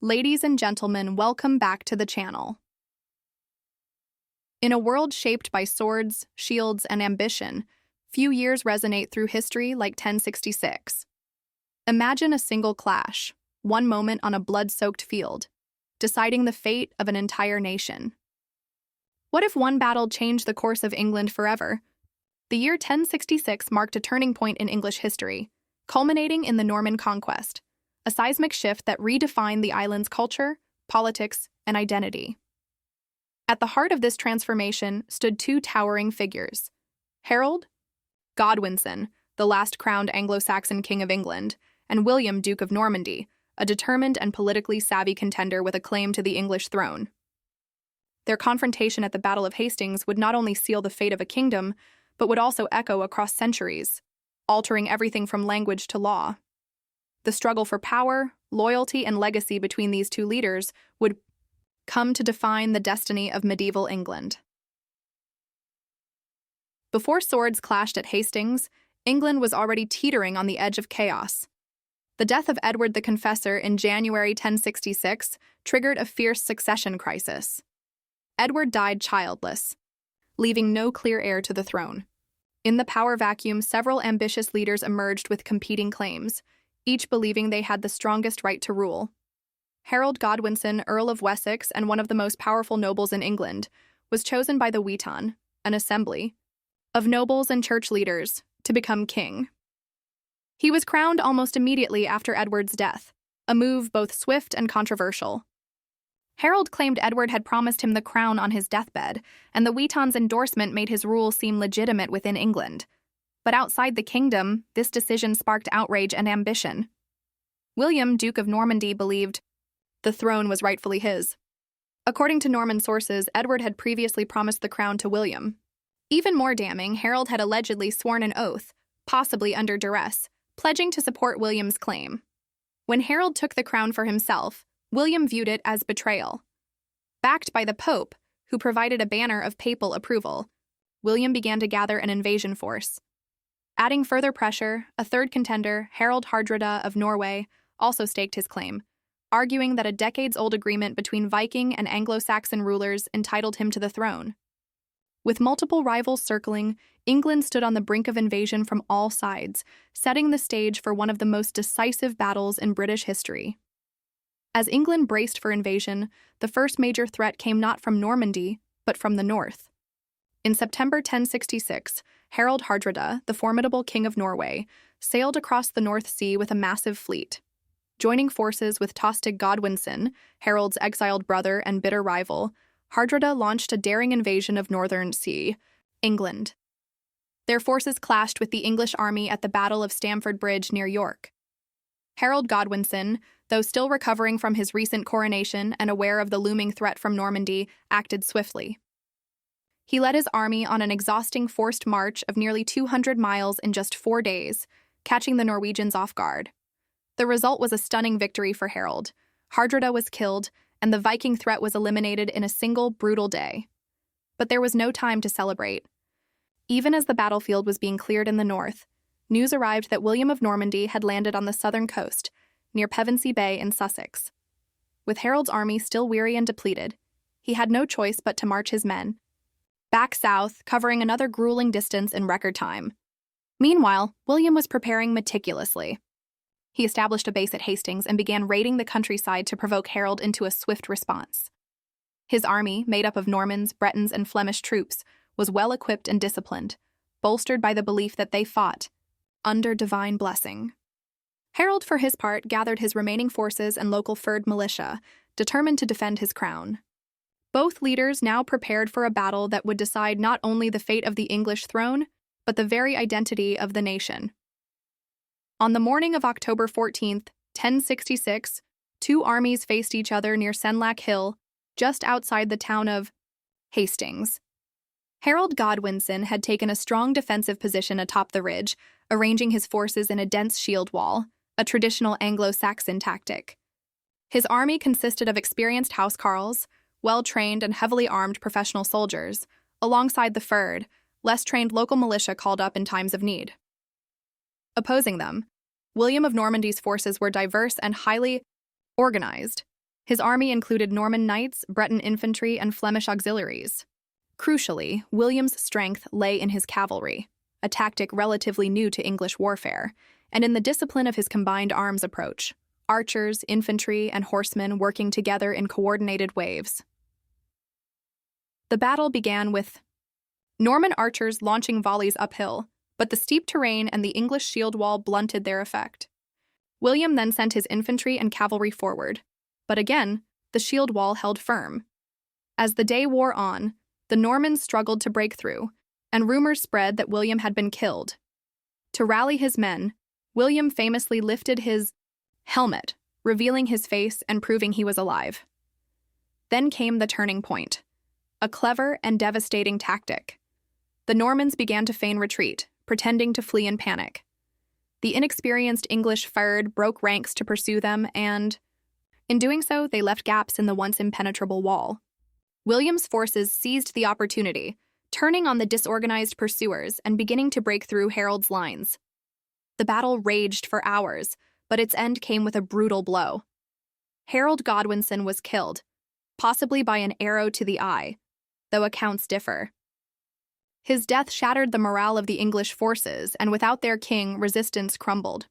Ladies and gentlemen, welcome back to the channel. In a world shaped by swords, shields, and ambition, few years resonate through history like 1066. Imagine a single clash, one moment on a blood-soaked field, deciding the fate of an entire nation. What if one battle changed the course of England forever? The year 1066 marked a turning point in English history, culminating in the Norman Conquest, a seismic shift that redefined the island's culture, politics, and identity. At the heart of this transformation stood two towering figures: Harold Godwinson, the last crowned Anglo-Saxon King of England, and William, Duke of Normandy, a determined and politically savvy contender with a claim to the English throne. Their confrontation at the Battle of Hastings would not only seal the fate of a kingdom, but would also echo across centuries, altering everything from language to law. The struggle for power, loyalty, and legacy between these two leaders would come to define the destiny of medieval England. Before swords clashed at Hastings, England was already teetering on the edge of chaos. The death of Edward the Confessor in January 1066 triggered a fierce succession crisis. Edward died childless, leaving no clear heir to the throne. In the power vacuum, several ambitious leaders emerged with competing claims, each believing they had the strongest right to rule. Harold Godwinson, Earl of Wessex and one of the most powerful nobles in England, was chosen by the Witan, an assembly of nobles and church leaders, to become king. He was crowned almost immediately after Edward's death, a move both swift and controversial. Harold claimed Edward had promised him the crown on his deathbed, and the Witan's endorsement made his rule seem legitimate within England. But outside the kingdom, this decision sparked outrage and ambition. William, Duke of Normandy, believed the throne was rightfully his. According to Norman sources, Edward had previously promised the crown to William. Even more damning, Harold had allegedly sworn an oath, possibly under duress, pledging to support William's claim. When Harold took the crown for himself, William viewed it as betrayal. Backed by the Pope, who provided a banner of papal approval, William began to gather an invasion force. Adding further pressure, a third contender, Harald Hardrada of Norway, also staked his claim, arguing that a decades-old agreement between Viking and Anglo-Saxon rulers entitled him to the throne. With multiple rivals circling, England stood on the brink of invasion from all sides, setting the stage for one of the most decisive battles in British history. As England braced for invasion, the first major threat came not from Normandy, but from the north. In September 1066, Harald Hardrada, the formidable King of Norway, sailed across the North Sea with a massive fleet. Joining forces with Tostig Godwinson, Harold's exiled brother and bitter rival, Hardrada launched a daring invasion of northern sea, England. Their forces clashed with the English army at the Battle of Stamford Bridge near York. Harold Godwinson, though still recovering from his recent coronation and aware of the looming threat from Normandy, acted swiftly. He led his army on an exhausting forced march of nearly 200 miles in just 4 days, catching the Norwegians off guard. The result was a stunning victory for Harold. Hardrada was killed, and the Viking threat was eliminated in a single brutal day. But there was no time to celebrate. Even as the battlefield was being cleared in the north, news arrived that William of Normandy had landed on the southern coast, near Pevensey Bay in Sussex. With Harold's army still weary and depleted, he had no choice but to march his men back south, covering another grueling distance in record time. Meanwhile, William was preparing meticulously. He established a base at Hastings and began raiding the countryside to provoke Harold into a swift response. His army, made up of Normans, Bretons, and Flemish troops, was well-equipped and disciplined, bolstered by the belief that they fought under divine blessing. Harold, for his part, gathered his remaining forces and local fyrd militia, determined to defend his crown. Both leaders now prepared for a battle that would decide not only the fate of the English throne, but the very identity of the nation. On the morning of October 14th, 1066, two armies faced each other near Senlac Hill, just outside the town of Hastings. Harold Godwinson had taken a strong defensive position atop the ridge, arranging his forces in a dense shield wall, a traditional Anglo-Saxon tactic. His army consisted of experienced housecarls, well-trained and heavily armed professional soldiers, alongside the fyrd, less-trained local militia called up in times of need. Opposing them, William of Normandy's forces were diverse and highly organized. His army included Norman knights, Breton infantry, and Flemish auxiliaries. Crucially, William's strength lay in his cavalry, a tactic relatively new to English warfare, and in the discipline of his combined arms approach, archers, infantry, and horsemen working together in coordinated waves. The battle began with Norman archers launching volleys uphill, but the steep terrain and the English shield wall blunted their effect. William then sent his infantry and cavalry forward, but again, the shield wall held firm. As the day wore on, the Normans struggled to break through, and rumors spread that William had been killed. To rally his men, William famously lifted his helmet, revealing his face and proving he was alive. Then came the turning point, a clever and devastating tactic. The Normans began to feign retreat, pretending to flee in panic. The inexperienced English fyrd broke ranks to pursue them, and, in doing so, they left gaps in the once impenetrable wall. William's forces seized the opportunity, turning on the disorganized pursuers and beginning to break through Harold's lines. The battle raged for hours, but its end came with a brutal blow. Harold Godwinson was killed, possibly by an arrow to the eye, though accounts differ. His death shattered the morale of the English forces, and without their king, resistance crumbled.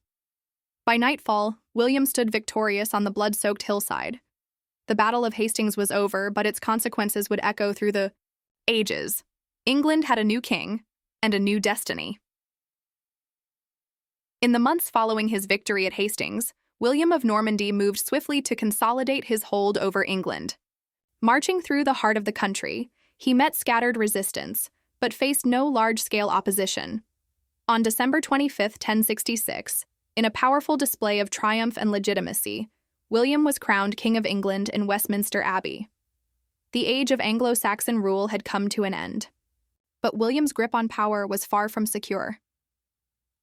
By nightfall, William stood victorious on the blood-soaked hillside. The Battle of Hastings was over, but its consequences would echo through the ages. England had a new king and a new destiny. In the months following his victory at Hastings, William of Normandy moved swiftly to consolidate his hold over England. Marching through the heart of the country, he met scattered resistance, but faced no large-scale opposition. On December 25, 1066, in a powerful display of triumph and legitimacy, William was crowned King of England in Westminster Abbey. The age of Anglo-Saxon rule had come to an end. But William's grip on power was far from secure.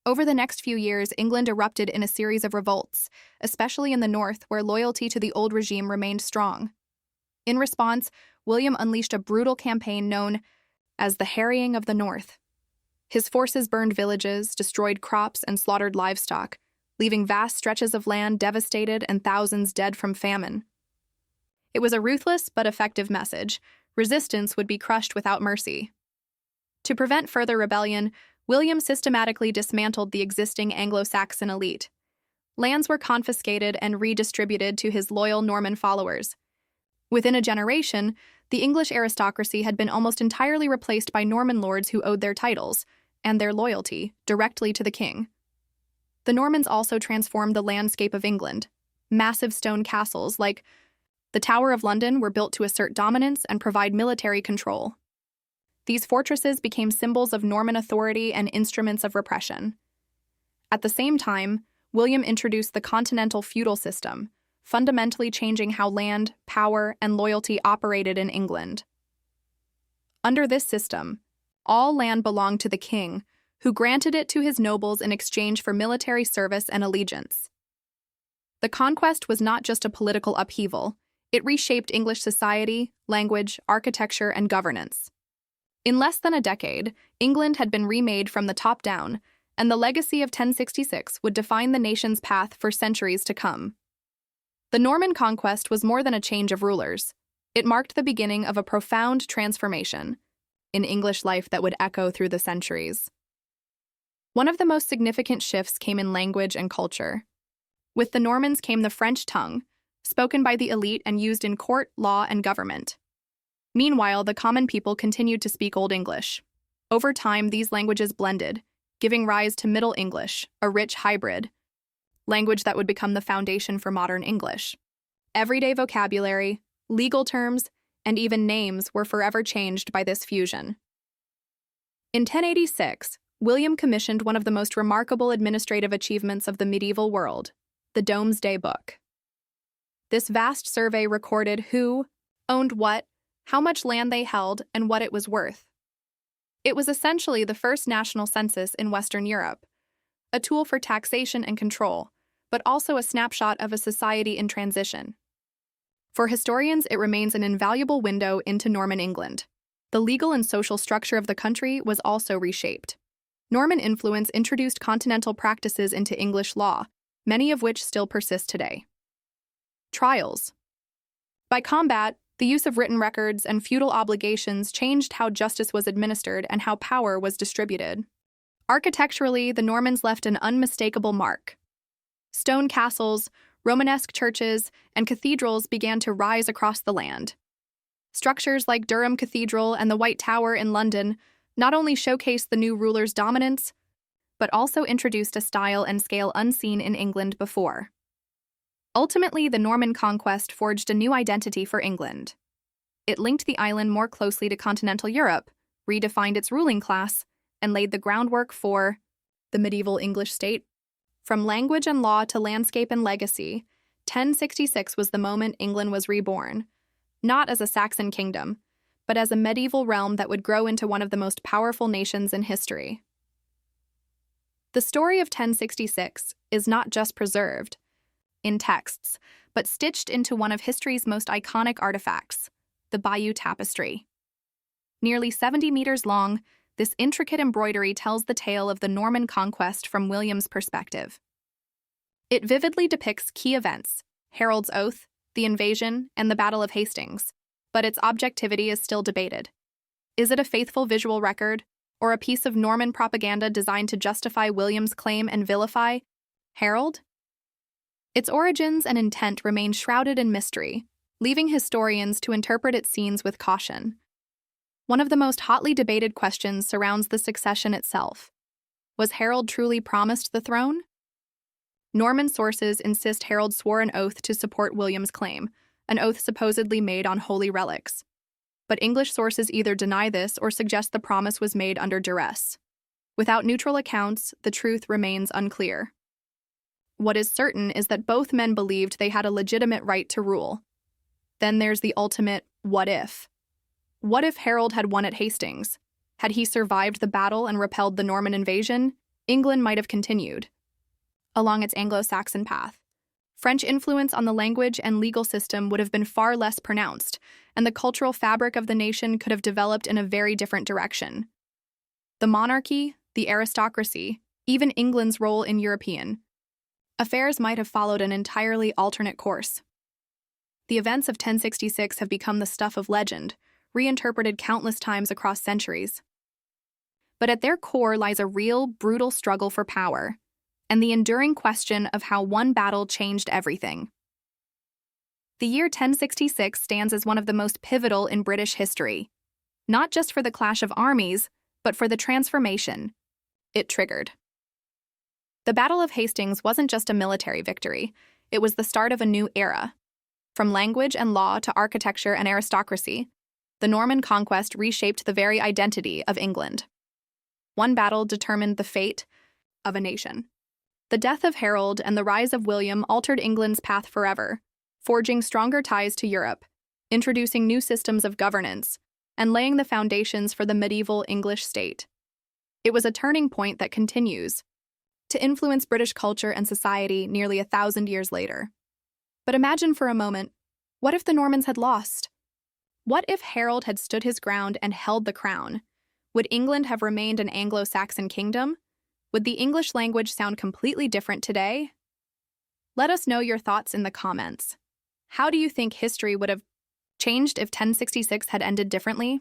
Over the next few years, England erupted in a series of revolts, especially in the north, where loyalty to the old regime remained strong. In response, William unleashed a brutal campaign known as the Harrying of the North. His forces burned villages, destroyed crops, and slaughtered livestock, leaving vast stretches of land devastated and thousands dead from famine. It was a ruthless but effective message. Resistance would be crushed without mercy. To prevent further rebellion, William systematically dismantled the existing Anglo-Saxon elite. Lands were confiscated and redistributed to his loyal Norman followers. Within a generation, the English aristocracy had been almost entirely replaced by Norman lords who owed their titles and their loyalty directly to the king. The Normans also transformed the landscape of England. Massive stone castles like the Tower of London were built to assert dominance and provide military control. These fortresses became symbols of Norman authority and instruments of repression. At the same time, William introduced the continental feudal system, fundamentally changing how land, power, and loyalty operated in England. Under this system, all land belonged to the king, who granted it to his nobles in exchange for military service and allegiance. The Conquest was not just a political upheaval, it reshaped English society, language, architecture, and governance. In less than a decade, England had been remade from the top down, and the legacy of 1066 would define the nation's path for centuries to come. The Norman conquest was more than a change of rulers. It marked the beginning of a profound transformation in English life that would echo through the centuries. One of the most significant shifts came in language and culture. With the Normans came the French tongue, spoken by the elite and used in court, law, and government. Meanwhile, the common people continued to speak Old English. Over time, these languages blended, giving rise to Middle English, a rich hybrid language that would become the foundation for modern English. Everyday vocabulary, legal terms, and even names were forever changed by this fusion. In 1086, William commissioned one of the most remarkable administrative achievements of the medieval world, the Domesday Book. This vast survey recorded who owned what, how much land they held, and what it was worth. It was essentially the first national census in Western Europe, a tool for taxation and control, but also a snapshot of a society in transition. For historians, it remains an invaluable window into Norman England. The legal and social structure of the country was also reshaped. Norman influence introduced continental practices into English law, many of which still persist today. Trials. By combat, the use of written records and feudal obligations changed how justice was administered and how power was distributed. Architecturally, the Normans left an unmistakable mark. Stone castles, Romanesque churches, and cathedrals began to rise across the land. Structures like Durham Cathedral and the White Tower in London not only showcased the new ruler's dominance, but also introduced a style and scale unseen in England before. Ultimately, the Norman conquest forged a new identity for England. It linked the island more closely to continental Europe, redefined its ruling class, and laid the groundwork for the medieval English state. From language and law to landscape and legacy, 1066 was the moment England was reborn, not as a Saxon kingdom, but as a medieval realm that would grow into one of the most powerful nations in history. The story of 1066 is not just preserved in texts, but stitched into one of history's most iconic artifacts, the Bayeux Tapestry. Nearly 70 meters long, this intricate embroidery tells the tale of the Norman conquest from William's perspective. It vividly depicts key events, Harold's Oath, the invasion, and the Battle of Hastings, but its objectivity is still debated. Is it a faithful visual record, or a piece of Norman propaganda designed to justify William's claim and vilify Harold? Its origins and intent remain shrouded in mystery, leaving historians to interpret its scenes with caution. One of the most hotly debated questions surrounds the succession itself. Was Harold truly promised the throne? Norman sources insist Harold swore an oath to support William's claim, an oath supposedly made on holy relics. But English sources either deny this or suggest the promise was made under duress. Without neutral accounts, the truth remains unclear. What is certain is that both men believed they had a legitimate right to rule. Then there's the ultimate what if. What if Harold had won at Hastings? Had he survived the battle and repelled the Norman invasion, England might have continued along its Anglo-Saxon path. French influence on the language and legal system would have been far less pronounced, and the cultural fabric of the nation could have developed in a very different direction. The monarchy, the aristocracy, even England's role in European affairs might have followed an entirely alternate course. The events of 1066 have become the stuff of legend, reinterpreted countless times across centuries. But at their core lies a real, brutal struggle for power, and the enduring question of how one battle changed everything. The year 1066 stands as one of the most pivotal in British history, not just for the clash of armies, but for the transformation it triggered. The Battle of Hastings wasn't just a military victory, it was the start of a new era. From language and law to architecture and aristocracy, the Norman conquest reshaped the very identity of England. One battle determined the fate of a nation. The death of Harold and the rise of William altered England's path forever, forging stronger ties to Europe, introducing new systems of governance, and laying the foundations for the medieval English state. It was a turning point that continues to influence British culture and society nearly 1,000 years later. But imagine for a moment, what if the Normans had lost? What if Harold had stood his ground and held the crown? Would England have remained an Anglo-Saxon kingdom? Would the English language sound completely different today? Let us know your thoughts in the comments. How do you think history would have changed if 1066 had ended differently?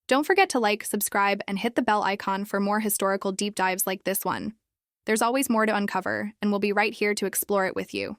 Don't forget to like, subscribe, and hit the bell icon for more historical deep dives like this one. There's always more to uncover, and we'll be right here to explore it with you.